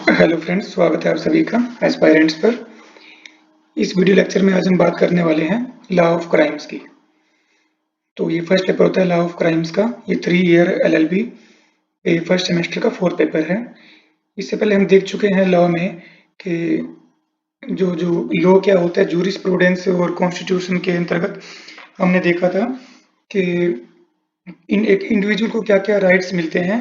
Hello friends, स्वागत है आप सभी का एस्पायरेंट्स पर। इस वीडियो लेक्चर में आज हम बात करने वाले हैं लॉ ऑफ क्राइम्स की। तो ये फर्स्ट पेपर होता है लॉ ऑफ क्राइम्स का। ये 3 ईयर एलएलबी फर्स्ट सेमेस्टर का 4th पेपर है। इससे पहले हम देख चुके हैं लॉ में कि जो जो लॉ क्या होता है, जूरिस्प्रूडेंस और कॉन्स्टिट्यूशन के अंतर्गत हमने देखा था कि एक इंडिविजुअल को क्या-क्या राइट्स मिलते हैं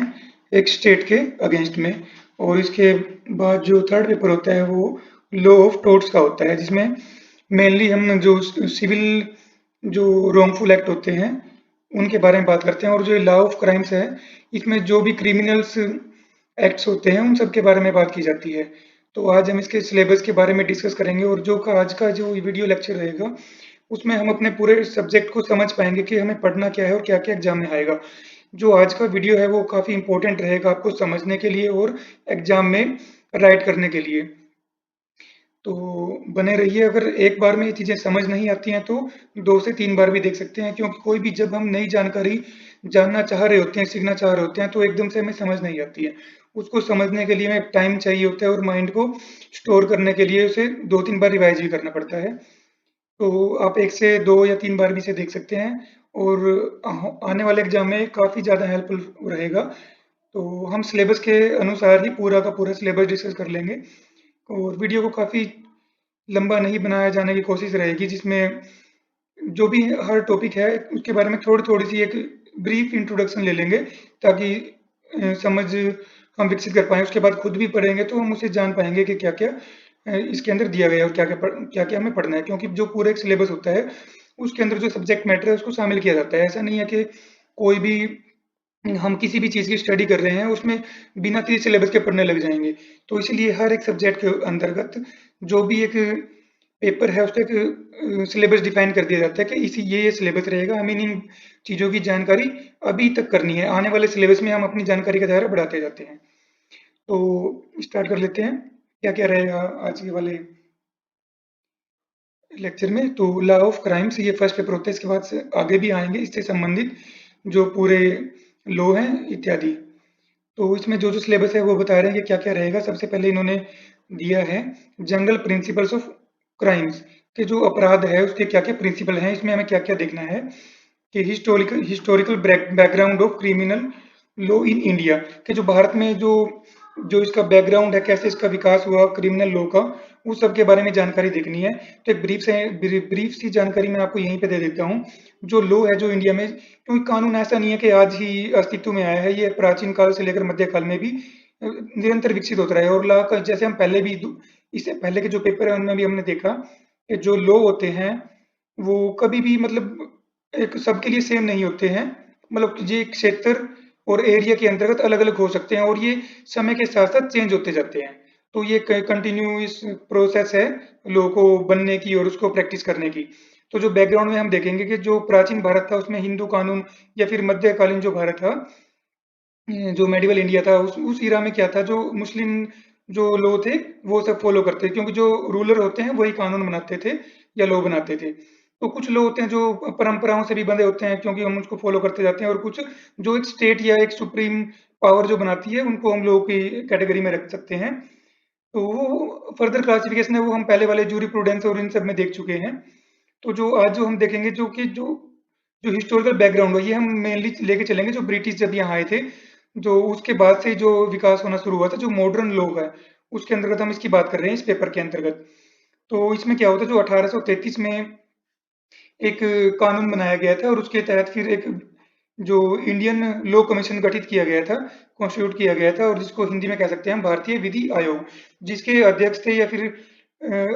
एक स्टेट के अगेंस्ट में। और इसके बाद जो थर्ड पेपर होता है वो लॉ ऑफ टॉर्ट्स का होता है, जिसमें मेनली हम जो सिविल जो रॉन्गफुल एक्ट होते हैं उनके बारे में बात करते हैं। और जो लॉ ऑफ क्राइम्स है, इसमें जो भी क्रिमिनल्स एक्ट्स होते हैं उन सब के बारे में बात की जाती है। तो आज हम इसके सिलेबस के बारे में डिस्कस करेंगे, और आज का जो वीडियो लेक्चर रहेगा उसमें हम अपने पूरे सब्जेक्ट को समझ पाएंगे कि हमें पढ़ना क्या है और क्या क्या एग्जाम में आएगा। जो आज का वीडियो है वो काफ़ी इंपॉर्टेंट रहेगा आपको समझने के लिए और एग्जाम में राइट करने के लिए। तो बने रहिए। अगर एक बार में ये चीज़ें समझ नहीं आती हैं तो 2 से 3 बार भी देख सकते हैं, क्योंकि कोई भी जब हम नई जानकारी जानना चाह रहे होते हैं, सीखना चाह रहे होते हैं, तो एकदम से हमें समझ नहीं आती है। उसको समझने के लिए हमें टाइम चाहिए होता है और माइंड को स्टोर करने के लिए उसे 2-3 बार रिवाइज भी करना पड़ता है। तो आप 1 से 2 या 3 बार भी इसे देख सकते हैं, और आने वाले एग्जाम में काफ़ी ज़्यादा हेल्पफुल रहेगा। तो हम सिलेबस के अनुसार ही पूरा का पूरा सिलेबस डिस्कस कर लेंगे, और वीडियो को काफ़ी लंबा नहीं बनाया जाने की कोशिश रहेगी, जिसमें जो भी हर टॉपिक है उसके बारे में थोड़ी-थोड़ी सी एक ब्रीफ इंट्रोडक्शन ले लेंगे, ताकि समझ हम विकसित कर पाएँ। उसके बाद खुद भी पढ़ेंगे तो हम उसे जान पाएँगे कि क्या-क्या इसके अंदर दिया गया है और क्या-क्या हमें पढ़ना है। क्योंकि जो पूरा एक सिलेबस होता है, उसके अंदर जो सब्जेक्ट मैटर है उसको शामिल किया जाता है। ऐसा नहीं है कि कोई भी हम किसी भी चीज़ की स्टडी कर रहे हैं उसमें बिना किसी सिलेबस के पढ़ने लग जाएँगे। तो इसीलिए हर एक सब्जेक्ट के अंतर्गत जो भी एक पेपर है उसका एक सिलेबस डिफाइन कर दिया जाता है कि इसी ये सिलेबस रहेगा, हमें इन चीज़ों की जानकारी अभी तक करनी है। आने वाले सिलेबस में हम अपनी जानकारी का दायरा बढ़ाते जाते हैं। तो स्टार्ट कर लेते हैं, क्या-क्या रहेगा आज के वाले लेक्चर में। तो लॉ ऑफ क्राइम्स ये फर्स्ट पेपर होता है, इसके बाद से आगे भी आएँगे इससे संबंधित जो पूरे लॉ हैं इत्यादि। तो इसमें जो-जो सिलेबस है वो बता रहे हैं कि क्या-क्या रहेगा। सबसे पहले इन्होंने दिया है जनरल प्रिंसिपल्स ऑफ क्राइम्स, के जो अपराध है उसके क्या-क्या प्रिंसिपल हैं। इसमें हमें क्या-क्या देखना है कि historical historical background of criminal law in India, कि जो भारत में जो जो इसका बैकग्राउंड है, कैसे इसका विकास हुआ क्रिमिनल लॉ का, उस सब के बारे में जानकारी देखनी है। तो एक ब्रीफ सी जानकारी मैं आपको यहीं पे दे देता हूँ। जो लॉ है जो इंडिया में, क्योंकि कानून ऐसा नहीं है कि आज ही अस्तित्व में आया है, ये प्राचीन काल से लेकर मध्य काल में भी निरंतर विकसित होता रहा है। और लॉ का जैसे हम पहले भी इससे पहले के जो पेपर है उनमें भी हमने देखा कि जो लॉ होते हैं वो कभी भी मतलब एक सबके लिए सेम नहीं होते हैं। मतलब ये क्षेत्र और एरिया के अंतर्गत अलग-अलग हो सकते हैं, और ये समय के साथ-साथ चेंज होते जाते हैं। तो ये कंटिन्यूअस प्रोसेस है लॉ को बनने की और उसको प्रैक्टिस करने की। तो जो बैकग्राउंड में हम देखेंगे कि जो प्राचीन भारत था उसमें हिंदू कानून, या फिर मध्यकालीन जो भारत था, जो मेडिवल इंडिया था, उस ईरा में क्या था, जो मुस्लिम जो लॉ थे वो सब फॉलो करते थे, क्योंकि जो रूलर होते हैं वही कानून बनाते थे या लॉ बनाते थे। तो कुछ लॉ होते हैं जो परंपराओं से भी बंधे होते हैं, क्योंकि हम उसको फॉलो करते जाते हैं, और कुछ जो एक स्टेट या एक सुप्रीम पावर जो बनाती है उनको हम लॉ की कैटेगरी में रख सकते हैं। तो वो फर्दर क्लासिफिकेशन है वो हम पहले वाले जूरिप्रूडेंस और इन सब में देख चुके हैं। तो जो आज जो हम देखेंगे, जो कि जो जो हिस्टोरिकल बैकग्राउंड है, ये हम मेनली लेके चलेंगे जो ब्रिटिश जब यहाँ आए थे, जो उसके बाद से जो विकास होना शुरू हुआ था, जो मॉडर्न लॉ है उसके अंतर्गत हम इसकी बात कर रहे हैं इस पेपर के अंतर्गत। तो इसमें क्या होता है, जो 1833 में एक कानून बनाया गया था, और उसके तहत फिर एक जो इंडियन लॉ कमीशन गठित किया गया था, कॉन्स्टिट्यूट किया गया था, और जिसको हिंदी में कह सकते हैं हम भारतीय विधि आयोग, जिसके अध्यक्ष थे, या फिर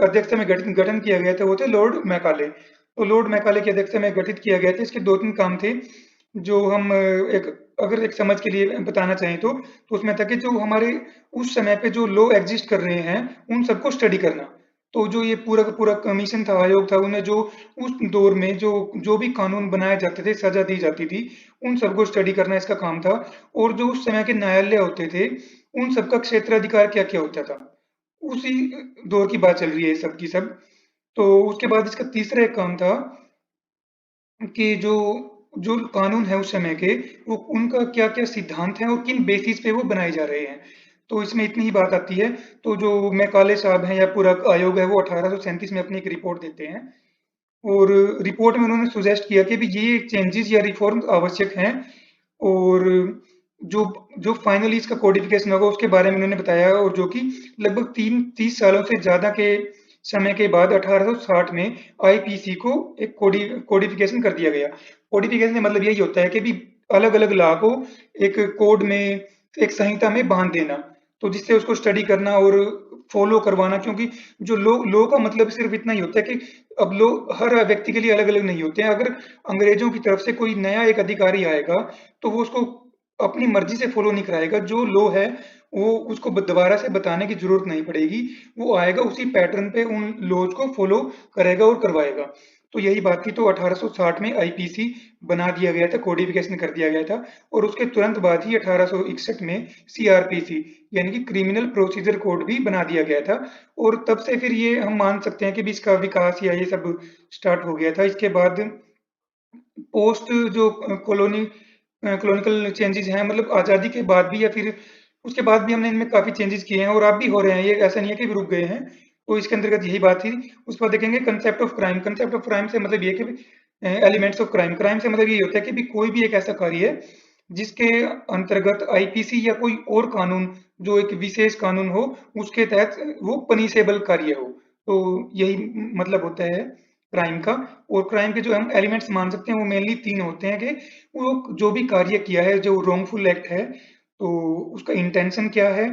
अध्यक्षता में गठन गठन किया गया था, वो थे लॉर्ड मैकाले। तो लॉर्ड मैकाले की अध्यक्षता में गठित किया गया था। इसके 2-3 काम थे जो हम एक अगर एक समझ के लिए बताना चाहें तो उसमें था कि जो हमारे उस समय पे जो लॉ एग्जिस्ट कर रहे हैं उन सबको स्टडी करना। तो जो ये पूरा का पूरा कमीशन था, आयोग था, उन्हें जो उस दौर में जो जो भी कानून बनाए जाते थे, सजा दी जाती थी, उन सबको स्टडी करना इसका काम था। और जो उस समय के न्यायालय होते थे, उन सबका क्षेत्राधिकार क्या-क्या होता था, उसी दौर की बात चल रही है सब की सब। तो उसके बाद इसका तीसरा एक काम था कि जो जो कानून है उस समय के, वो उनका क्या-क्या सिद्धांत हैं और किन बेसिस पे वो बनाए जा रहे हैं। तो इसमें इतनी ही बात आती है। तो जो मैकाले साहब हैं या पूरा आयोग है, वो 1837 में अपनी एक रिपोर्ट देते हैं, और रिपोर्ट में उन्होंने सुजेस्ट किया कि भी ये चेंजेस या रिफॉर्म्स आवश्यक हैं, और जो जो फाइनली इसका कोडिफिकेशन होगा उसके बारे में उन्होंने बताया, और जो कि लगभग 30 सालों से ज्यादा के समय के बाद 1860 में आईपीसी को एक कोडिफिकेशन कर दिया गया। कोडिफिकेशन का मतलब यही होता है कि भी अलग अलग लॉ को एक कोड में, एक संहिता में बांध देना, तो जिससे उसको स्टडी करना और फॉलो करवाना। क्योंकि जो लो का मतलब सिर्फ इतना ही होता है कि अब लो हर व्यक्ति के लिए अलग अलग नहीं होते हैं। अगर अंग्रेजों की तरफ से कोई नया एक अधिकारी आएगा तो वो उसको अपनी मर्जी से फॉलो नहीं कराएगा। जो लो है वो उसको दोबारा से बताने की जरूरत नहीं पड़ेगी, वो आएगा उसी पैटर्न पे उन लॉज को फॉलो करेगा और करवाएगा। तो यही बात थी। तो 1860 में आईपीसी बना दिया गया था, कोडिफिकेशन कर दिया गया था, और उसके तुरंत बाद ही 1861 में सीआरपीसी यानी कि क्रिमिनल प्रोसीजर कोड भी बना दिया गया था। और तब से फिर ये हम मान सकते हैं कि भी इसका विकास या ये सब स्टार्ट हो गया था। इसके बाद पोस्ट जो कॉलोनिकल चेंजेस हैं, मतलब आज़ादी के बाद भी या फिर उसके बाद भी हमने इनमें काफ़ी चेंजेस किए हैं, और अब भी हो रहे हैं, ये ऐसा नहीं है कि रुक गए हैं। तो इसके अंतर्गत यही बात थी। उसके बाद देखेंगे concept of crime. Concept of crime से मतलब ये कि एलिमेंट्स ऑफ क्राइम। क्राइम से मतलब ये होता है कि भी कोई भी एक ऐसा कार्य है जिसके अंतर्गत आईपीसी या कोई और कानून, जो एक विशेष कानून हो, उसके तहत वो पनिशेबल कार्य हो। तो यही मतलब होता है क्राइम का। और क्राइम के जो हम एलिमेंट्स मान सकते हैं वो मेनली 3 होते हैं, कि वो जो भी कार्य किया है, जो रॉन्गफुल एक्ट है, तो उसका इंटेंशन क्या है,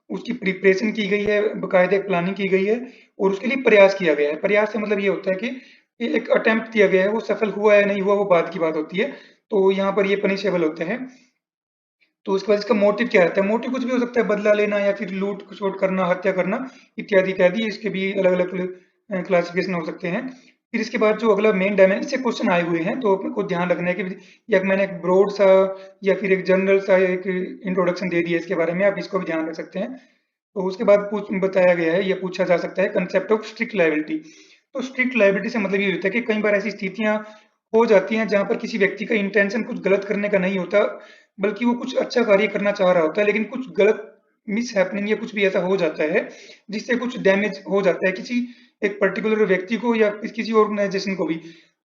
उसकी प्रिपरेशन की गई है, बकायदे प्लानिंग की गई है, और उसके लिए प्रयास किया गया है। प्रयास से मतलब ये होता है कि ये एक अटेम्प्ट किया गया है, वो सफल हुआ या नहीं हुआ वो बाद की बात होती है। तो यहाँ पर ये पनिशेबल होते हैं। तो उसके बाद इसका मोटिव क्या रहता है? मोटिव कुछ भी हो सकता है, बदला लेना या फिर लूट खसोट करना, हत्या करना, इत्यादि इत्यादि। इसके भी अलग अलग क्लासिफिकेशन हो सकते हैं। फिर इसके बाद जो अगला मेन डायमेंशन, इससे क्वेश्चन आए हुए हैं तो अपने को ध्यान रखना है कि या मैंने एक ब्रॉड सा या फिर एक जनरल सा एक इंट्रोडक्शन दे दिया इसके बारे में, आप इसको भी ध्यान रख सकते हैं। तो उसके बाद बताया गया है या पूछा जा सकता है कंसेप्ट ऑफ स्ट्रिक्ट लायबिलिटी। तो स्ट्रिक्ट लायबिलिटी से मतलब ये होता है कि कई बार ऐसी स्थितियां हो जाती हैं जहां पर किसी व्यक्ति का इंटेंशन कुछ गलत करने का नहीं होता, बल्कि वो कुछ अच्छा कार्य करना चाह रहा होता है, लेकिन कुछ गलत मिस हैपनिंग या कुछ भी ऐसा हो जाता है जिससे कुछ डैमेज हो जाता है किसी एक पर्टिकुलर व्यक्ति को या किसी ऑर्गेनाइजेशन को भी।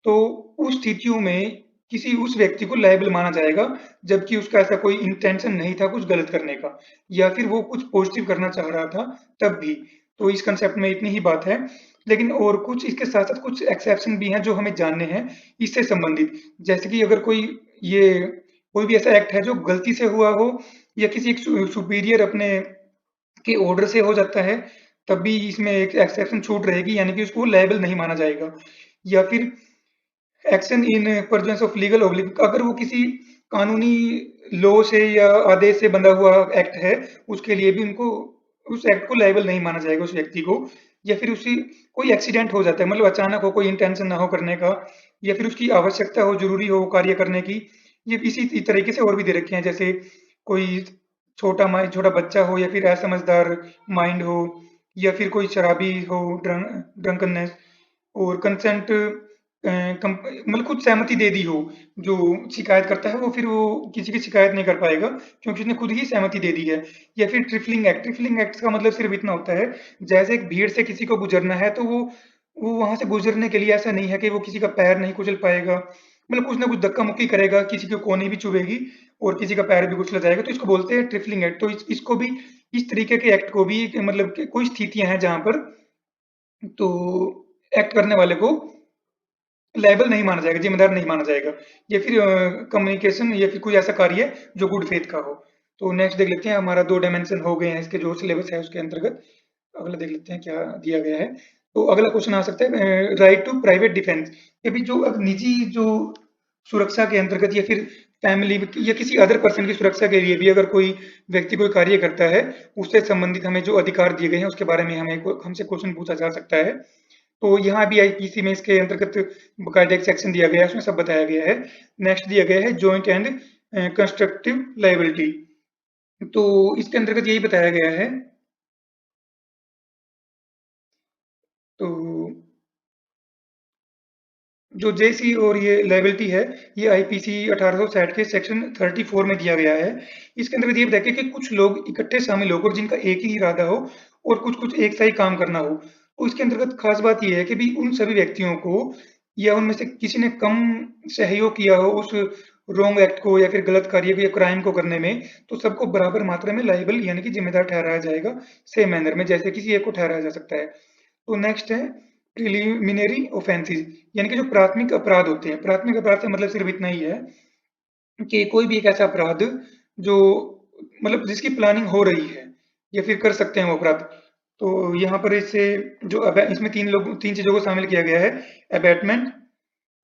तो उस स्थितियों में किसी उस व्यक्ति को लायबल माना जाएगा, जबकि उसका ऐसा कोई इंटेंशन नहीं था कुछ गलत करने का, या फिर वो कुछ पॉजिटिव करना चाह रहा था तब भी। तो इस कंसेप्ट में इतनी ही बात है। लेकिन और कुछ इसके साथ साथ कुछ एक्सेप्शन भी हैं जो हमें जानने हैं इससे संबंधित। जैसे कि अगर ये कोई भी ऐसा एक्ट है जो गलती से हुआ हो, या किसी एक सुपीरियर अपने के ऑर्डर से हो जाता है, तब भी इसमें एक एक्सेप्शन छूट रहेगी, यानी कि उसको लायबल नहीं माना जाएगा। या फिर action in परजेंस of legal oblique, अगर वो किसी कानूनी लॉ से या आदेश से बंधा हुआ एक्ट है, उसके लिए भी उनको उस एक्ट को लायबल नहीं माना जाएगा उस व्यक्ति को। या फिर उसी कोई एक्सीडेंट हो जाता है, मतलब अचानक हो, कोई इंटेंशन ना हो करने का, या फिर उसकी आवश्यकता हो, जरूरी हो कार्य करने की। ये इसी तरीके से और भी दे रखे हैं, जैसे कोई छोटा बच्चा हो, या फिर असमझदार माइंड हो, या फिर कोई शराबी हो, ड्रंकननेस, और कंसेंट मतलब खुद सहमति दे दी हो। जो शिकायत करता है वो फिर वो किसी की शिकायत नहीं कर पाएगा, क्योंकि उसने खुद ही सहमति दे दी है। या फिर ट्रिफलिंग एक्ट। ट्रिफलिंग एक्ट का मतलब सिर्फ इतना होता है, जैसे एक भीड़ से किसी को गुजरना है, तो वो वहां से गुजरने के लिए ऐसा नहीं है कि वो किसी का पैर नहीं कुचल पाएगा, मतलब कुछ ना कुछ धक्का मुक्की करेगा, किसी की कोनी भी चुभेगी और किसी का पैर भी कुचला जाएगा। तो इसको बोलते हैं ट्रिफलिंग एक्ट। तो इसको भी, इस तरीके के एक्ट को भी मतलब कि कोई स्थितियां हैं जहां पर तो एक्ट करने वाले को लायबल नहीं माना जाएगा, जिम्मेदार नहीं माना जाएगा। या फिर कम्युनिकेशन या फिर कोई ऐसा कार्य है जो गुड फेथ का हो। तो नेक्स्ट देख लेते हैं, हमारा 2 डायमेंशन हो गए हैं इसके, जो सिलेबस है उसके अंतर्गत। अगला देख लेते हैं क्या दिया गया है। तो अगला क्वेश्चन आ सकता है राइट टू प्राइवेट डिफेंस। ये भी जो निजी जो सुरक्षा के अंतर्गत, या फिर फैमिली या किसी अदर पर्सन की सुरक्षा के लिए भी अगर कोई व्यक्ति कोई कार्य करता है, उससे संबंधित हमें जो अधिकार दिए गए हैं उसके बारे में हमसे क्वेश्चन पूछा जा सकता है। तो यहाँ भी आईपीसी में इसके अंतर्गत बकायदा एक सेक्शन दिया गया है, उसमें सब बताया गया है। नेक्स्ट दिया गया है जॉइंट एंड कंस्ट्रक्टिव लायबिलिटी। तो इसके अंतर्गत यही बताया गया है। तो जो जेसी और ये लायबिलिटी है, ये आईपीसी 1860 के सेक्शन 34 में दिया गया है। इसके अंदर ये बताया कि कुछ लोग इकट्ठे शामिल होकर जिनका एक ही इरादा हो और कुछ-कुछ एक सा ही काम करना हो। तो इसके अंतर्गत खास बात ये है कि भी उन सभी व्यक्तियों को या उनमें से किसी ने कम सहयोग किया हो उस रॉन्ग एक्ट को या फिर गलत कार्य को या क्राइम को करने में, तो सबको बराबर मात्रा में लायबल यानी कि जिम्मेदार ठहराया जाएगा, सेम मैनर में जैसे किसी एक को ठहराया जा सकता है। तो नेक्स्ट है प्रिलिमिनरी ऑफेंसेस, यानी कि जो प्राथमिक अपराध होते हैं। प्राथमिक अपराध से मतलब सिर्फ इतना ही है कि कोई भी एक ऐसा अपराध जो मतलब जिसकी प्लानिंग हो रही है या फिर कर सकते हैं वो अपराध। तो यहाँ पर इससे जो इसमें तीन चीजों को शामिल किया गया है, अबैटमेंट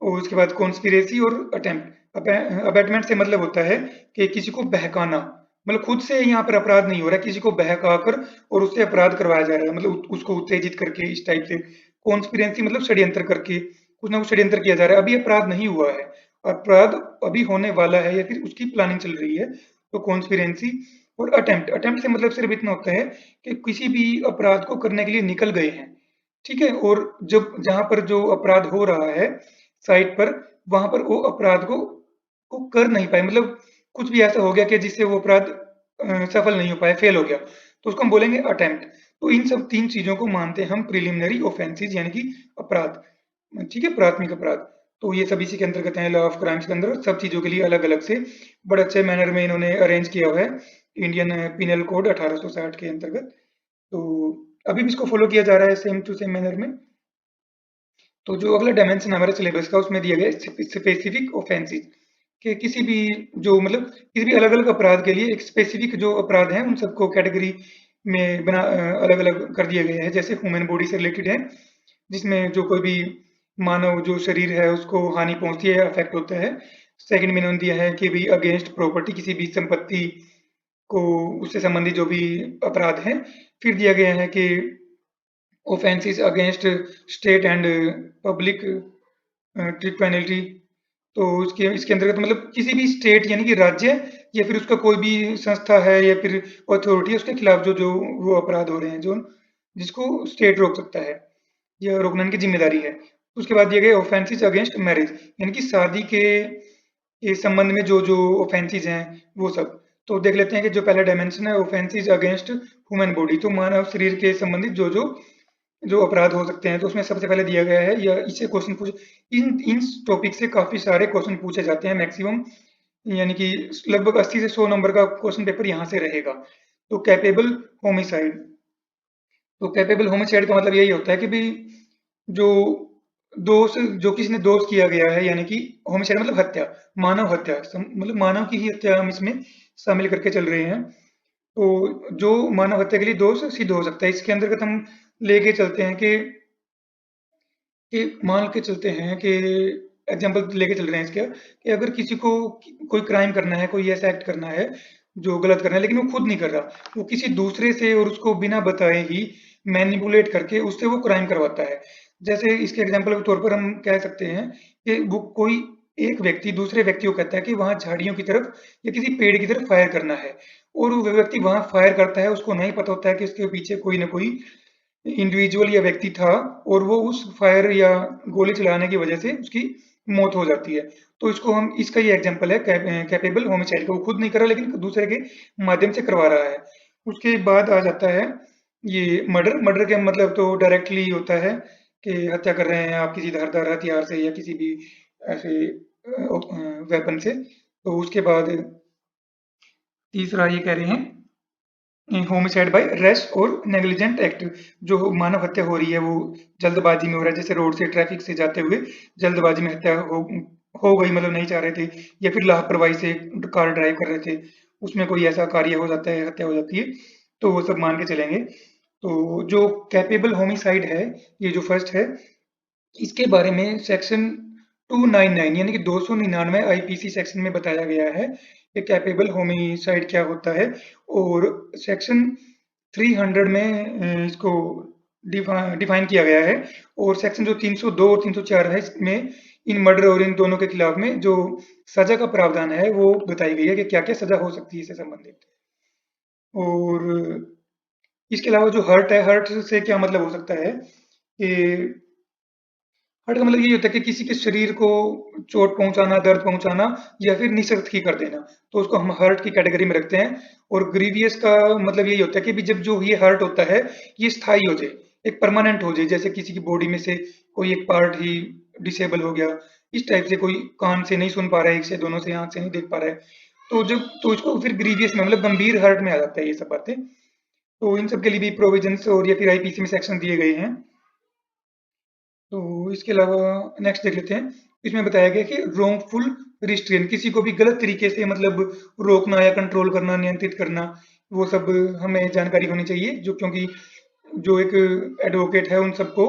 और उसके बाद कॉन्स्पिरेसी और अटेम्प्ट। अबैटमेंट से मतलब होता है कि किसी को बहकाना, मतलब खुद से यहाँ पर अपराध नहीं हो रहा है, किसी को बहका कर और उससे अपराध करवाया जा रहा है, मतलब उसको उत्तेजित करके इस टाइप से। कॉन्स्पिरेसी मतलब षड्यंत्र करके कुछ ना कुछ षड्यंत्र किया जा रहा है, अभी अपराध नहीं हुआ है, अपराध अभी होने वाला है या फिर उसकी प्लानिंग चल रही है, तो कॉन्स्पिरेसी। और अटेम्प्ट से मतलब सिर्फ इतना होता है कि किसी भी अपराध को करने के लिए निकल गए हैं, ठीक है, और जब जहां पर जो अपराध हो रहा है साइट पर, वहां पर वो अपराध को कर नहीं पाए, मतलब कुछ भी ऐसा हो गया कि जिससे वो अपराध सफल नहीं हो पाया, फेल हो गया, तो उसको हम बोलेंगे अटेम्प्ट। तो इन सब तीन चीजों को मानते हैं हम प्रिलिमिनरी ऑफेंसेस यानी कि अपराध, ठीक है, प्राथमिक अपराध। तो ये सब इसी के अंतर्गत है, लॉ ऑफ क्राइम्स के अंदर सब चीजों के लिए अलग अलग से बड़े अच्छे मैनर में इन्होंने अरेंज किया हुआ है इंडियन पिनल कोड 1860 के अंतर्गत। तो अभी भी इसको फॉलो किया जा रहा है सेम टू सेम मैनर में। तो जो अगला डायमेंशन हमारे सिलेबस का उसमें दिया गया है स्पेसिफिक ऑफेंसेस, कि किसी भी जो मतलब किसी भी अलग अलग अपराध के लिए एक स्पेसिफिक जो अपराध है उन सबको कैटेगरी में बना अलग अलग कर दिए गए हैं, जैसे ह्यूमन बॉडी से रिलेटेड है, जिसमें जो कोई भी मानव जो शरीर है उसको हानि पहुंचती है, अफेक्ट होता है। सेकंड में इन्होंने दिया है कि भी अगेंस्ट प्रॉपर्टी, किसी भी संपत्ति को उससे संबंधित जो भी अपराध है। फिर दिया गया है कि offences against state and public trick penalty. तो उसके इसके अंतर्गत मतलब किसी भी स्टेट यानी कि राज्य या फिर उसका कोई भी संस्था है या फिर अथॉरिटी है, उसके खिलाफ जो जो वो अपराध हो रहे हैं जो जिसको स्टेट रोक सकता है या रोकने की जिम्मेदारी है। उसके बाद दिए गए ऑफेंसेस अगेंस्ट मैरिज, यानी कि शादी के संबंध में जो जो ऑफेंसेस हैं वो सब। तो देख लेते हैं कि जो पहला डायमेंशन है ऑफेंसेस अगेंस्ट ह्यूमन बॉडी, तो मानव शरीर के संबंधित जो जो जो अपराध हो सकते हैं, तो उसमें सबसे पहले दिया गया है या इससे क्वेश्चन पूछ इन इन टॉपिक से काफी सारे क्वेश्चन पूछे जाते हैं मैक्सिमम, यानी कि लगभग 80 से 100 नंबर का क्वेश्चन पेपर यहाँ से रहेगा। तो कैपेबल होमिसाइड, तो कैपेबल होमिसाइड का मतलब यही होता है कि भी जो दोष जो किसी ने दोष किया गया है, यानी कि होमिसाइड मतलब हत्या, मानव हत्या, मतलब मानव की ही हत्या हम इसमें शामिल करके चल रहे हैं। तो जो मानव हत्या के लिए दोष सिद्ध हो सकता है, इसके अंतर्गत हम लेके चलते हैं कि मान के चलते हैं कि एग्जाम्पल लेके चल रहे हैं इसका, कि अगर किसी को कोई क्राइम करना है, कोई ऐसा एक्ट करना है जो गलत करना है, लेकिन वो खुद नहीं कर रहा, वो किसी दूसरे से और उसको बिना बताए ही मैनिपुलेट करके उससे वो क्राइम करवाता है। जैसे इसके एग्जाम्पल के तौर पर हम कह सकते हैं कि वो कोई एक व्यक्ति दूसरे व्यक्ति को कहता है कि वहां झाड़ियों की तरफ या किसी पेड़ की तरफ फायर करना है, और वो व्यक्ति वहां फायर करता है, उसको नहीं पता होता है कि उसके पीछे कोई ना कोई इंडिविजुअल या व्यक्ति था, और वो उस फायर या गोली चलाने की वजह से उसकी मौत हो जाती है। तो इसको हम इसका ये एग्जांपल है कैपेबल होमिसाइड का, वो खुद नहीं कर रहा लेकिन दूसरे के माध्यम से करवा रहा है। उसके बाद आ जाता है ये मर्डर। मर्डर का मतलब तो डायरेक्टली होता है कि हत्या कर रहे हैं आप किसी धारदार हथियार से या किसी भी ऐसे वेपन से। तो उसके बाद तीसरा ये कह रहे हैं होमिसाइड बाय रैश और नेग्लिजेंट एक्ट, जो मानव हत्या हो रही है वो जल्दबाजी में हो रहा है, जैसे रोड से ट्रैफिक से जाते हुए जल्दबाजी में हत्या हो गई, मतलब नहीं चाह रहे थे, या फिर लापरवाही से कार ड्राइव कर रहे थे, उसमें कोई ऐसा कार्य हो जाता है, हत्या हो जाती है, तो वो सब मान के चलेंगे। तो जो कैपेबल होमिसाइड है, ये जो फर्स्ट है, इसके बारे में सेक्शन 299 यानी कि 299 आईपीसी सेक्शन में बताया गया है कि कैपेबल होमिसाइड क्या होता है, और सेक्शन 300 में इसको डिफाइन किया गया है, और सेक्शन जो 302 और 304 है इसमें इन मर्डर और इन दोनों के खिलाफ में जो सजा का प्रावधान है वो बताई गई है कि क्या क्या सजा हो सकती है इससे संबंधित। और इसके अलावा जो हर्ट है, हर्ट से क्या मतलब हो सकता है कि हर्ट का मतलब यही होता है कि किसी के शरीर को चोट पहुंचाना, दर्द पहुंचाना या फिर निःशक्त ही कर देना, तो उसको हम हर्ट की कैटेगरी में रखते हैं। और ग्रीवियस का मतलब यही होता है कि भी जब जो ये हर्ट होता है ये स्थायी हो जाए, एक परमानेंट हो जाए, जैसे किसी की बॉडी में से कोई एक पार्ट ही डिसेबल हो गया, इस टाइप से कोई कान से नहीं सुन पा रहा है, एक से दोनों से आंख से नहीं देख पा रहा है, तो जब तो इसको फिर ग्रीवियस में मतलब गंभीर हर्ट में आ जाता है ये सब बातें। तो इन सब के लिए भी प्रोविजंस और या फिर आईपीसी में सेक्शन दिए गए हैं। तो इसके अलावा नेक्स्ट देख लेते हैं। इसमें बताया गया कि wrongful रिस्ट्रेन, किसी को भी गलत तरीके से मतलब रोकना या कंट्रोल करना, नियंत्रित करना, वो सब हमें जानकारी होनी चाहिए, जो क्योंकि जो एक एडवोकेट है उन सबको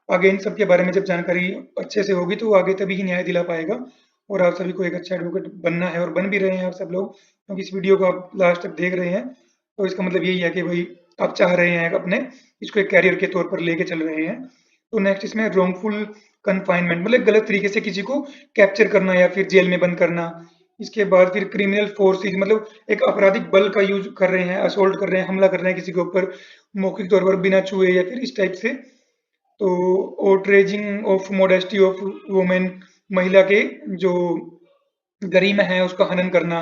आगे इन सब के बारे में जब जानकारी अच्छे से होगी तो वो आगे तभी ही न्याय दिला पाएगा। और आप सभी को एक अच्छा एडवोकेट बनना है और बन भी रहे हैं आप सब लोग, क्योंकि इस वीडियो को आप लास्ट तक देख रहे हैं, तो इसका मतलब यही है कि भाई आप चाह रहे हैं अपने इसको एक कैरियर के तौर पर लेके चल रहे हैं। तो नेक्स्ट इसमें रोंगफुल कन्फाइनमेंट, मतलब गलत तरीके से किसी को कैप्चर करना या फिर जेल में बंद करना। इसके बाद फिर क्रिमिनल फोर्सेज, मतलब एक आपराधिक बल का यूज कर रहे हैं, असोल्ट कर रहे हैं, हमला कर रहे हैं किसी के ऊपर मौखिक तौर पर बिना छुए या फिर इस टाइप से। तो ओटरेजिंग ऑफ मोडेस्टी ऑफ वुमेन, महिला के जो गरिमा है उसका हनन करना,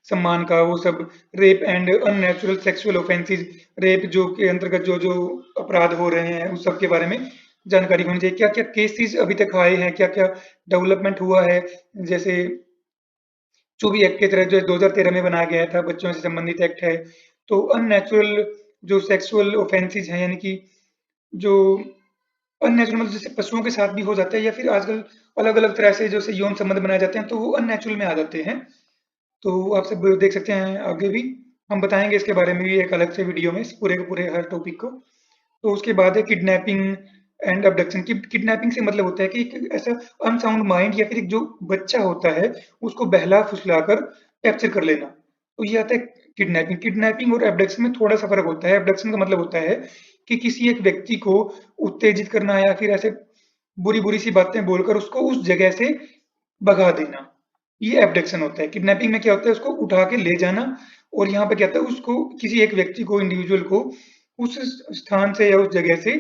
सम्मान का, वो सब। Rape and unnatural sexual offences, rape जो के अंतर्गत जो जो अपराध हो रहे हैं उस सब के बारे में जानकारी होनी चाहिए। क्या क्या केसेस अभी तक आए हैं, क्या क्या डेवलपमेंट हुआ है, जैसे जो भी एक्ट के तहत जो 2013 में बनाया गया था, बच्चों से संबंधित एक्ट है। तो अननेचुरल जो सेक्सुअल ऑफेंसेस हैं, यानी कि जो अननेचुरल मतलब जैसे पशुओं के साथ भी हो जाता है, या फिर आजकल अलग-अलग तरह से जैसे यौन संबंध बनाए जाते हैं, तो वो अननेचुरल में आ जाते हैं। तो आप सब देख सकते हैं आगे भी हम बताएँगे इसके बारे में भी एक अलग से वीडियो में, इस पूरे के पूरे हर टॉपिक को। तो उसके बाद है किडनैपिंग एंड अबडक्शन। किडनैपिंग से मतलब होता है कि एक ऐसा अनसाउंड माइंड या फिर एक जो बच्चा होता है उसको बहला-फुसलाकर कैप्चर कर लेना। तो ये आता है किडनैपिंग। किडनैपिंग और अबडक्शन में थोड़ा-सा फ़र्क होता है। अबडक्शन का मतलब होता है कि किसी एक व्यक्ति को उत्तेजित करना या फिर ऐसे बुरी-बुरी सी बातें बोलकर उसको उस जगह से भगा देना। ये एब्डक्शन होता है। किडनैपिंग में क्या होता है, उसको उठा के ले जाना, और यहाँ पे क्या होता है, उसको किसी एक व्यक्ति को, इंडिविजुअल को उस स्थान से या उस जगह से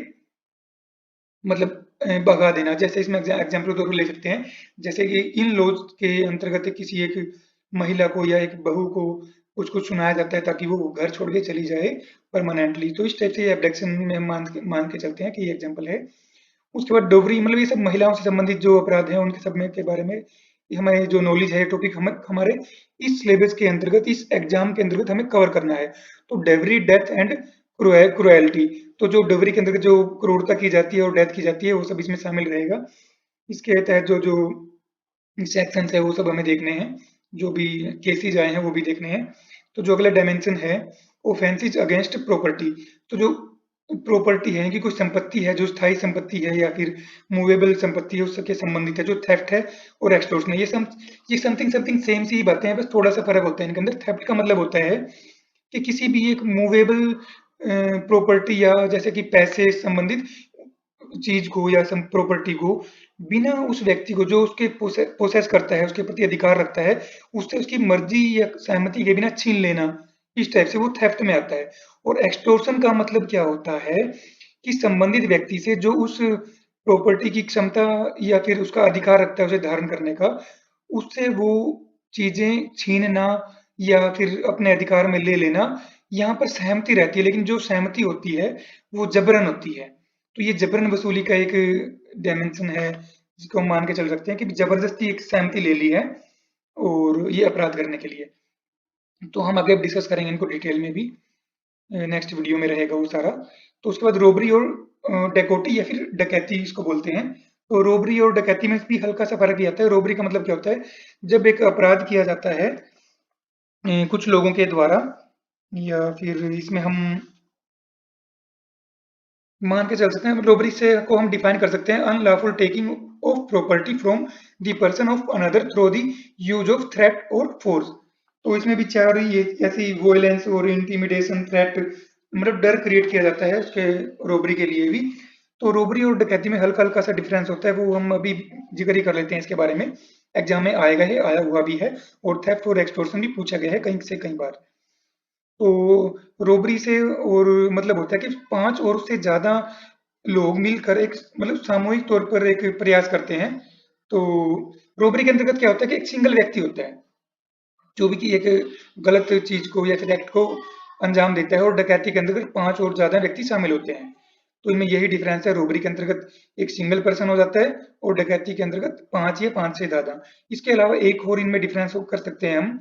मतलब भगा देना। जैसे इसमें एग्जाम्पल के तौर पर ले सकते हैं, जैसे कि इन लॉज के अंतर्गत किसी एक महिला को या एक बहू को कुछ-कुछ सुनाया जाता है ताकि वो घर छोड़ के चली जाए परमानेंटली। तो इस टाइप से ये एब्डक्शन में हम मान के चलते हैं कि ये एग्जाम्पल है। उसके बाद डोवरी, मतलब ये सब महिलाओं से संबंधित जो अपराध हैं उनके सब में के बारे में ये हमें जो नॉलेज है, टॉपिक हमें हमारे इस सिलेबस के अंतर्गत, इस एग्जाम के अंतर्गत हमें कवर करना है। तो डेवरी, डेथ एंड क्रुएल्टी, तो जो डेवरी के अंतर्गत जो क्रूरता की जाती है और डेथ की जाती है वो सब इसमें शामिल रहेगा। इसके तहत जो जो सेक्शंस है वो सब हमें देखने हैं, जो भी केसेस आए हैं वो भी देखने हैं। तो जो अगला डायमेंशन है, ऑफेंसेस अगेंस्ट प्रॉपर्टी। तो जो प्रॉपर्टी है कि कोई संपत्ति है जो स्थायी संपत्ति है या फिर मूवेबल संपत्ति है उससे संबंधित है, जो थेफ्ट है और एक्सटॉर्शन है, ये समथिंग समथिंग सेम सी ही बातें हैं, बस थोड़ा सा फर्क होता है इनके अंदर। थेफ्ट का मतलब होता है कि किसी भी एक मूवेबल प्रॉपर्टी या जैसे कि पैसे संबंधित चीज को या प्रॉपर्टी को बिना उस व्यक्ति को जो उसके पोसेस करता है, उसके प्रति अधिकार रखता है, उससे उसकी मर्जी या सहमति के बिना छीन लेना, इस टाइप से वो थेफ्ट में आता है। और एक्सटॉर्शन का मतलब क्या होता है कि संबंधित व्यक्ति से जो उस प्रॉपर्टी की क्षमता या फिर उसका अधिकार रखता है उसे धारण करने का, उससे वो चीजें छीनना या फिर अपने अधिकार में ले लेना। यहाँ पर सहमति रहती है, लेकिन जो सहमति होती है वो जबरन होती है। तो ये जबरन वसूली का एक डायमेंशन है, जिसको हम मान के चल सकते हैं कि जबरदस्ती एक सहमति ले ली है और ये अपराध करने के लिए। तो हम आगे डिस्कस करेंगे इनको डिटेल में भी, नेक्स्ट वीडियो में रहेगा वो सारा। तो उसके बाद रोबरी और डकैती या फिर डकैती इसको बोलते हैं। तो रोबरी और डकैती में भी हल्का सा फर्क ही आता है। रोबरी का मतलब क्या होता है, जब एक अपराध किया जाता है कुछ लोगों के द्वारा, या फिर इसमें हम मान के चल सकते हैं, रोबरी से को हम डिफाइन कर सकते हैं unlawful taking of property from the person of another through the use of threat और फोर्स। तो इसमें भी चार ये ऐसी वॉयलेंस और इंटिमिडेशन, थ्रेट, मतलब डर क्रिएट किया जाता है उसके रोबरी के लिए भी। तो रोबरी और डकैती में हल्का हल्का सा डिफरेंस होता है, वो हम अभी जिक्र ही कर लेते हैं इसके बारे में। एग्जाम में आएगा है, आया हुआ भी है, और थेफ्ट और एक्सटॉर्शन भी पूछा गया है कहीं से कई बार। तो रोबरी से और मतलब होता है कि 5 और उससे ज़्यादा लोग मिलकर एक मतलब सामूहिक तौर पर एक प्रयास करते हैं। तो रॉबरी के अंतर्गत क्या होता है कि एक सिंगल व्यक्ति होता है जो भी कि एक गलत चीज को या फिर एक्ट को अंजाम देता है, और डकैती के अंतर्गत 5 और ज्यादा व्यक्ति शामिल होते हैं। तो इनमें यही डिफरेंस है, रॉबरी के अंतर्गत एक सिंगल पर्सन हो जाता है और डकैती के अंतर्गत 5 या 5 से ज्यादा। इसके अलावा एक और इनमें डिफरेंस कर सकते हैं हम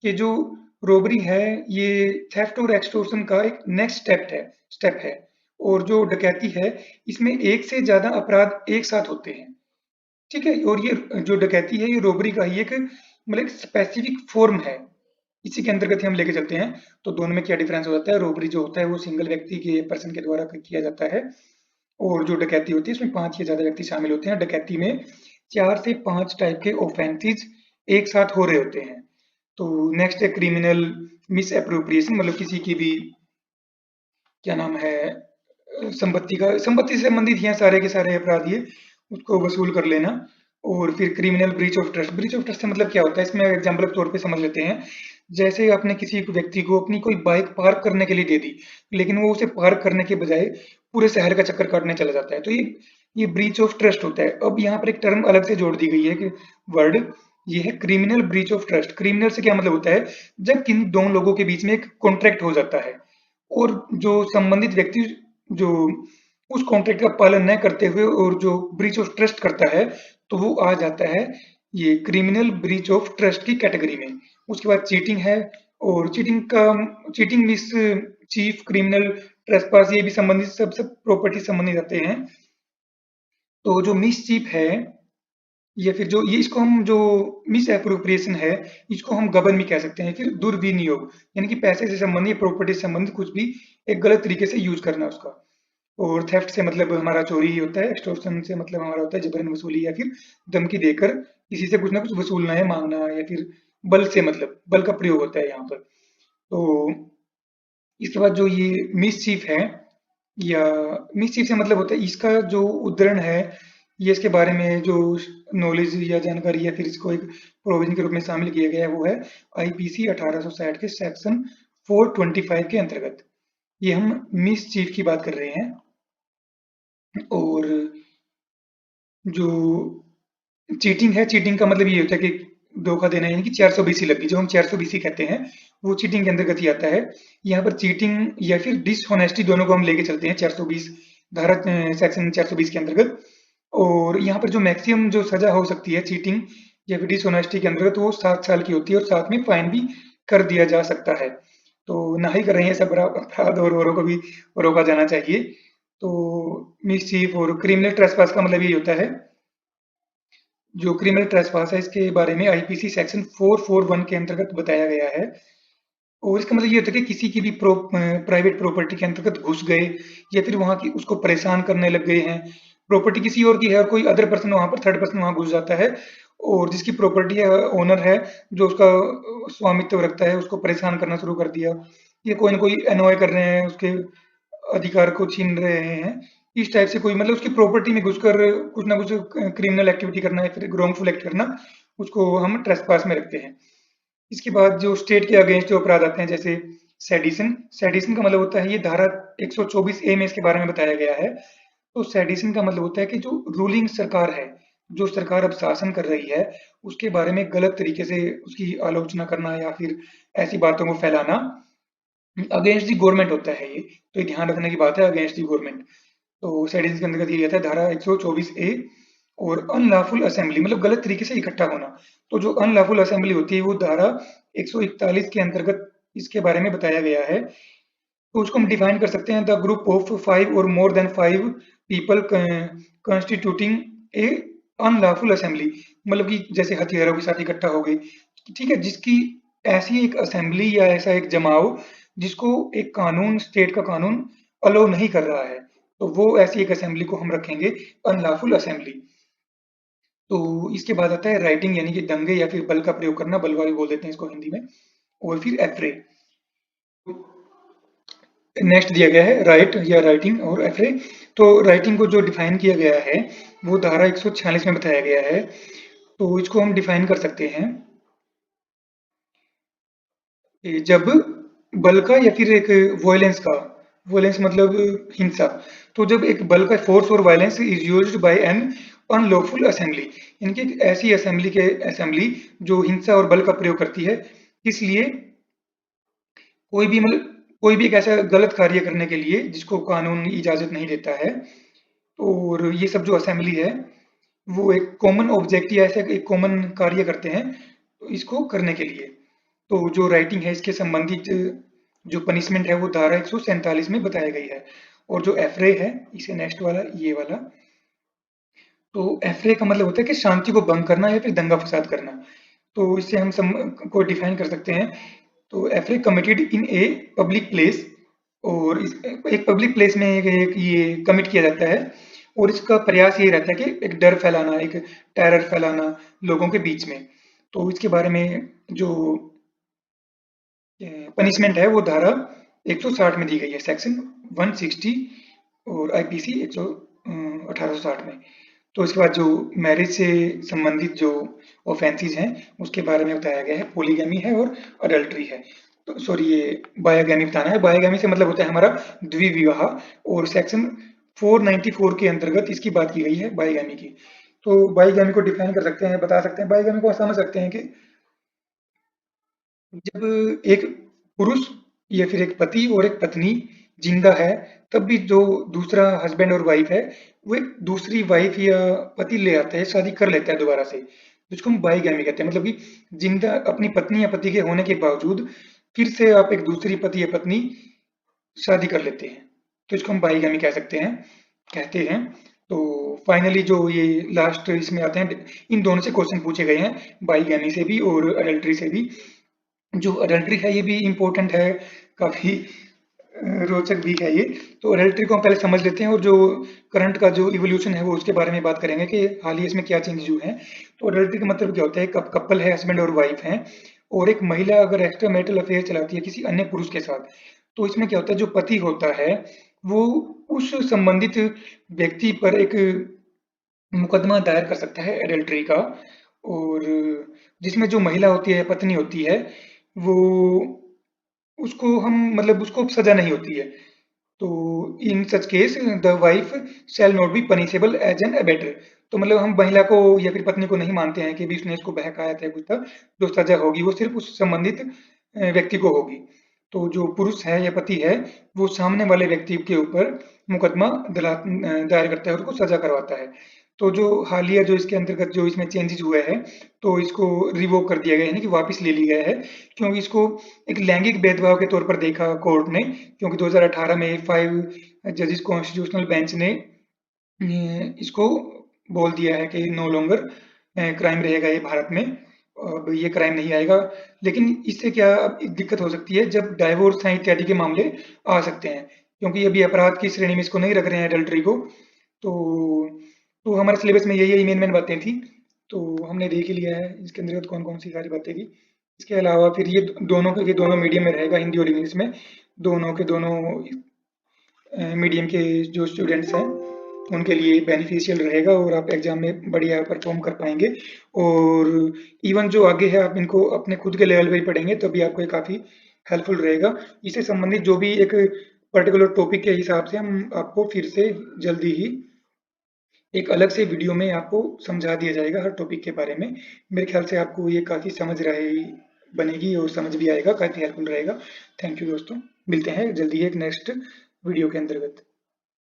कि जो रॉबरी है ये थेफ्ट और एक्सटॉर्शन का एक नेक्स्ट स्टेप है, और जो डकैती है इसमें एक से ज्यादा अपराध एक साथ होते हैं। ठीक है, और ये जो डकैती है ये रॉबरी का ही एक मतलब एक स्पेसिफिक फॉर्म है, इसी के अंतर्गत ही हम लेके चलते हैं। तो दोनों में क्या डिफरेंस हो जाता है, रॉबरी जो होता है वो सिंगल व्यक्ति के पर्सन के द्वारा किया जाता है, और जो डकैती होती है उसमें 5 या ज्यादा व्यक्ति शामिल होते हैं। डकैती में 4 से 5 टाइप के ऑफेंसेस एक साथ हो रहे होते हैं। तो नेक्स्ट है क्रिमिनल मिस एप्रोप्रिएशन, मतलब किसी की भी क्या नाम है संपत्ति से संबंधित ही हैं सारे के सारे अपराध ये, उसको वसूल कर लेना। और फिर क्रिमिनल ब्रीच ऑफ ट्रस्ट से मतलब क्या होता है, इसमें एग्जांपल के तौर पे समझ लेते हैं। जैसे आपने किसी व्यक्ति को अपनी कोई बाइक पार्क करने के लिए दे दी, लेकिन वो उसे पार्क करने के बजाय पूरे शहर का चक्कर काटने चला जाता है, तो ये ब्रीच ऑफ ट्रस्ट होता है। अब यहाँ पर एक टर्म अलग से जोड़ दी गई है कि वर्ड, ये है criminal breach of trust. Criminal से क्या मतलब होता है, जब किन दो लोगों के बीच में एक कॉन्ट्रैक्ट हो जाता है और जो संबंधित व्यक्ति जो उस कॉन्ट्रैक्ट का पालन न करते हुए और जो ब्रीच ऑफ ट्रस्ट करता है, तो वो आ जाता है ये क्रिमिनल ब्रीच ऑफ ट्रस्ट की कैटेगरी में। उसके बाद चीटिंग है, और cheating miss chief criminal trespass, ये भी संबंधित सब प्रॉपर्टी संबंधित आते हैं। तो जो मिस चीफ है या फिर जो ये इसको हम जो मिस एप्रोप्रिएशन है, इसको हम गबन भी कह सकते हैं। फिर दुर्विनियोग यानी कि पैसे से संबंधित प्रॉपर्टी से संबंधित कुछ भी एक गलत तरीके से यूज करना उसका। और थेफ्ट से मतलब हमारा चोरी ही होता है, एक्सटॉर्शन से मतलब हमारा होता है जबरन वसूली या फिर धमकी देकर किसी से कुछ ना कुछ वसूलना है, मांगना, या फिर बल से मतलब बल का प्रयोग होता है यहाँ पर। तो इसके बाद जो ये मिसचीफ है, या मिसचीफ से मतलब होता है इसका जो उद्धरण है, ये इसके बारे में जो नॉलेज या जानकारी या फिर इसको एक प्रोविजन के रूप में शामिल किया गया है वो है आईपीसी 1860 के सेक्शन 425 के अंतर्गत। ये हम मिसचीफ की बात कर रहे हैं। और जो चीटिंग है, चीटिंग का मतलब ये होता है कि धोखा देना, यानी कि 420 लगी, जो हम 420 कहते हैं वो चीटिंग के अंतर्गत ही आता है। यहाँ पर चीटिंग या फिर डिसऑनेस्टी दोनों को हम लेके चलते हैं 420 धारा सेक्शन 420 के अंतर्गत। और यहाँ पर जो मैक्सिमम जो सजा हो सकती है चीटिंग या फिर डिसऑनेस्टी के अंतर्गत वो 7 साल की होती है, और साथ में फाइन भी कर दिया जा सकता है। तो ना ही कर रहे हैं सब अपराध, और औरों को भी रोका जाना चाहिए। तो मिसचीफ और क्रिमिनल ट्रेसपास का मतलब ये होता है, जो क्रिमिनल ट्रेसपास है इसके बारे में आईपीसी सेक्शन 441 के अंतर्गत बताया गया है। और इसका मतलब ये होता है कि किसी की भी प्राइवेट प्रॉपर्टी के अंतर्गत घुस गए या फिर वहां की उसको परेशान करने लग गए हैं। प्रॉपर्टी किसी और की है और कोई अदर पर्सन वहां पर थर्ड पर्सन वहां घुस जाता है, और जिसकी प्रॉपर्टी है ओनर है जो उसका स्वामित्व रखता है उसको परेशान करना शुरू कर दिया, या कोई ना कोई एनॉय कर रहे हैं, उसके अधिकार को छीन रहे हैं। इस टाइप से कोई मतलब उसकी प्रॉपर्टी में घुसकर कुछ ना कुछ क्रिमिनल एक्टिविटी करना या फिर रॉन्गफुल एक्ट करना, उसको हम ट्रेसपास में रखते हैं। इसके बाद जो स्टेट के अगेंस्ट जो अपराध आते हैं जैसे सेडिशन। सेडिशन का मतलब होता है, ये धारा 124 ए में इसके बारे में बताया गया है। तो सेडिशन का मतलब होता है कि जो रूलिंग सरकार है, जो सरकार अब शासन कर रही है, उसके बारे में गलत तरीके से उसकी आलोचना करना या फिर ऐसी बातों को फैलाना अगेंस्ट दी गवर्नमेंट होता है ये। तो ये ध्यान रखने की बात है, अगेंस्ट दी गवर्नमेंट। तो सेडिशन के अंतर्गत ये आता है धारा 124 ए। और अनलॉफुल असेंबली मतलब गलत तरीके से इकट्ठा होना। तो जो अनलॉफुल असेंबली होती है वो धारा 141 के अंतर्गत इसके बारे में बताया गया है। तो उसको हम डिफाइन कर सकते हैं, द ग्रुप ऑफ 5 और मोर देन 5 पीपल कॉन्स्टिट्यूटिंग ए अनलॉफुल असेंबली, मतलब कि जैसे हथियारों के साथ इकट्ठा हो गए। ठीक है, जिसकी ऐसी एक असेंबली या ऐसा एक जमाव जिसको एक कानून, स्टेट का कानून अलो नहीं कर रहा है, तो वो ऐसी एक असेंबली को हम रखेंगे अनलॉफुल असेंबली। तो इसके बाद आता है राइटिंग, यानी कि दंगे या फिर बल का प्रयोग करना, बलवा भी बोल देते हैं इसको हिंदी में। और फिर एफ्रे। नेक्स्ट दिया गया है राइट या राइटिंग और एफ्रे। तो राइटिंग को जो डिफाइन किया गया है वो धारा 146 में बताया गया है। तो इसको हम डिफाइन कर सकते हैं जब बल का या फिर एक वॉयलेंस का वोलेंस मतलब हिंसा। तो जब एक बल का फोर्स और violence is used by an unlawful assembly, यानी कि एक ऐसी असेंबली जो हिंसा और बल का प्रयोग करती है, इसलिए कोई भी एक ऐसा गलत कार्य करने के लिए जिसको कानून इजाजत नहीं देता है, और ये सब जो असेंबली है वो एक कॉमन ऑब्जेक्ट या ऐसा एक कॉमन कार्य करते हैं इसको करने के लिए। तो जो राइटिंग है इसके संबंधित जो पनिशमेंट है वो धारा 147 में बताई गई है। और जो एफरे है, इसे नेक्स्ट वाला ये वाला, तो एफरे का मतलब होता है कि शांति को भंग करना या फिर दंगा फसाद करना। तो इससे हम को डिफाइन कर सकते हैं। तो affray committed in a public place, और एक पब्लिक प्लेस में एक ये कमिट किया जाता है, और इसका प्रयास ये रहता है कि एक डर फैलाना, एक टेरर फैलाना लोगों के बीच में। तो इसके बारे में जो पनिशमेंट है वो धारा 160 में दी गई है, सेक्शन 160 और आईपीसी 1860 में। तो इसके बाद जो मैरिज से संबंधित जो ऑफेंसेस हैं उसके बारे में बताया गया है, पोलीगैमी है और अडल्ट्री है। तो सॉरी, ये बायोगैमी बताना है। बायोगैमी से मतलब होता है हमारा द्विविवाह, और सेक्शन 494 के अंतर्गत इसकी बात की गई है बायोगैमी की। तो बायोगैमी को डिफाइन कर सकते हैं, बता सकते हैं, बायोगैमी को समझ सकते हैं कि जब एक पुरुष या फिर एक पति और एक पत्नी जिंदा है, तब भी जो दूसरा हस्बैंड और वाइफ है वो एक दूसरी वाइफ या पति ले आता है, शादी कर लेता है दोबारा से, जिसको हम बाईगैमी कहते हैं। मतलब कि जिंदा अपनी पत्नी या पति के होने के बावजूद फिर से आप एक दूसरी पति या पत्नी शादी कर लेते हैं, तो इसको हम बाईगैमी कहते हैं। तो फाइनली जो ये लास्ट इसमें आते हैं, इन दोनों से क्वेश्चन पूछे गए हैं, बाईगैमी से भी और अडल्ट्री से भी। जो अडल्ट्री है ये भी इम्पोर्टेंट है, काफी रोचक भी है ये। तो अडल्ट्री को हम पहले समझ लेते हैं, और जो करंट का जो इवोल्यूशन है वो उसके बारे में बात करेंगे कि हाल ही इसमें क्या चेंजेस हुए हैं। तो अडल्ट्री का मतलब क्या होता है, कपल है, हस्बैंड और वाइफ हैं, और एक महिला अगर एक्स्ट्रा मैरिटल अफेयर चलाती है किसी अन्य पुरुष के साथ, तो इसमें क्या होता है, जो पति होता है वो उस संबंधित व्यक्ति पर एक मुकदमा दायर कर सकता है एडल्ट्री का, और जिसमें जो महिला होती है, पत्नी होती है, वो उसको हम मतलब उसको सजा नहीं होती है। तो in such case the wife shall not be punishable as an abettor. तो मतलब हम महिला को या फिर पत्नी को नहीं मानते हैं कि भी उसने इसको बहकाया था कुछ था, जो सजा होगी वो सिर्फ उस संबंधित व्यक्ति को होगी। तो जो पुरुष है या पति है वो सामने वाले व्यक्ति के ऊपर मुकदमा दायर करता है और उसको सजा करवाता है। तो जो हालिया जो इसके अंतर्गत जो इसमें चेंजेस हुए हैं, तो इसको रिवोक कर दिया गया है, कि वापस ले लिया गया है, क्योंकि इसको एक लैंगिक भेदभाव के तौर पर देखा कोर्ट ने। क्योंकि 2018 में 5 जजेस कॉन्स्टिट्यूशनल बेंच ने इसको बोल दिया है कि नो लॉन्गर क्राइम रहेगा ये भारत में, अब ये क्राइम नहीं आएगा। लेकिन इससे क्या दिक्कत हो सकती है, जब डाइवोर्स हैं इत्यादि के मामले आ सकते हैं, क्योंकि अभी अपराध की श्रेणी में इसको नहीं रख रहे हैं एडल्ट्री को। तो हमारे सिलेबस में यही मेन मेन बातें थी, तो हमने देख ही लिया है इसके अंतर्गत कौन कौन सी सारी बातें थी। इसके अलावा फिर ये दोनों मीडियम में रहेगा, हिंदी और इंग्लिश में, दोनों के दोनों मीडियम के जो स्टूडेंट्स हैं उनके लिए बेनिफिशियल रहेगा, और आप एग्जाम में बढ़िया परफॉर्म कर पाएंगे। और इवन जो आगे है आप इनको अपने खुद के लेवल पे ही पढ़ेंगे तो भी आपको ये काफ़ी हेल्पफुल रहेगा। इससे संबंधित जो भी एक पर्टिकुलर टॉपिक के हिसाब से हम आपको फिर से जल्दी ही एक अलग से वीडियो में आपको समझा दिया जाएगा हर टॉपिक के बारे में। मेरे ख्याल से आपको ये काफ़ी समझ रहे बनेगी और समझ भी आएगा, काफ़ी हेल्पफुल रहेगा। थैंक यू दोस्तों, मिलते हैं जल्दी एक नेक्स्ट वीडियो के अंतर्गत।